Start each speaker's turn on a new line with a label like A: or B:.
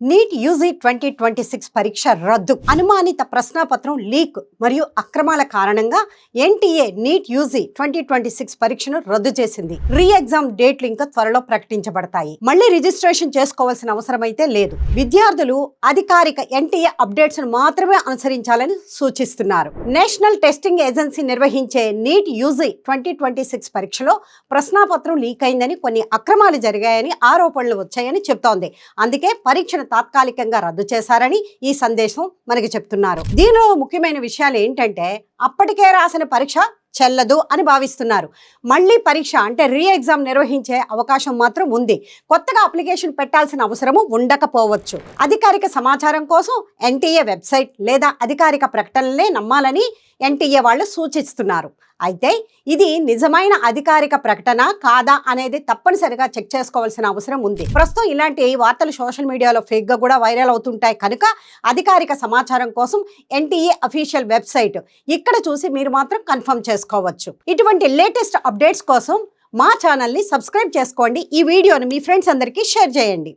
A: NEET UG 2026 పరీక్ష రద్దు. అనుమానిత ప్రశ్నాపత్రం లీక్ మరియు అక్రమాల కారణంగా ఎన్టీఏ నీట్ యూజీ 2026 పరీక్షను రద్దు చేసింది. రీ ఎగ్జామ్ డేట్లు ఇంకా త్వరలో ప్రకటించబడతాయి. మళ్ళీ రిజిస్ట్రేషన్ చేసుకోవాల్సిన అవసరం అయితే లేదు. విద్యార్థులు అధికారిక ఎన్టీఏ అప్డేట్స్ మాత్రమే అనుసరించాలని సూచిస్తున్నారు. నేషనల్ టెస్టింగ్ ఏజెన్సీ నిర్వహించే నీట్ యూజీ 2026 పరీక్షలో ప్రశ్నాపత్రం లీక్ అయిందని, కొన్ని అక్రమాలు జరిగాయని ఆరోపణలు వచ్చాయని చెప్తోంది. అందుకే పరీక్షను తాత్కాలికంగా రద్దు చేశారని ఈ సందేశం మనకి చెప్తున్నారు. దీనిలో ముఖ్యమైన విషయాలు ఏంటంటే, అప్పటికే రాసిన పరీక్ష చెల్లదు అని భావిస్తున్నారు. మళ్ళీ పరీక్ష అంటే రీ ఎగ్జామ్ నిర్వహించే అవకాశం మాత్రం ఉంది. కొత్తగా అప్లికేషన్ పెట్టాల్సిన అవసరము ఉండకపోవచ్చు. అధికారిక సమాచారం కోసం ఎన్టీఏ వెబ్సైట్ లేదా అధికారిక ప్రకటనలే నమ్మాలని ఎన్టీఏ వాళ్ళు సూచిస్తున్నారు. అయితే ఇది నిజమైన అధికారిక ప్రకటన కాదా అనేది తప్పనిసరిగా చెక్ చేసుకోవాల్సిన అవసరం ఉంది. ప్రస్తుతం ఇలాంటి వార్తలు సోషల్ మీడియాలో ఫేక్గా కూడా వైరల్ అవుతుంటాయి కనుక అధికారిక సమాచారం కోసం ఎన్టీఏ అఫీషియల్ వెబ్సైట్ ఇక్కడ చూసి మీరు మాత్రం కన్ఫర్మ్ చేసుకోవచ్చు. ఇటువంటి లేటెస్ట్ అప్డేట్స్ కోసం మా ఛానల్ని సబ్స్క్రైబ్ చేసుకోండి. ఈ వీడియోని మీ ఫ్రెండ్స్ అందరికీ షేర్ చేయండి.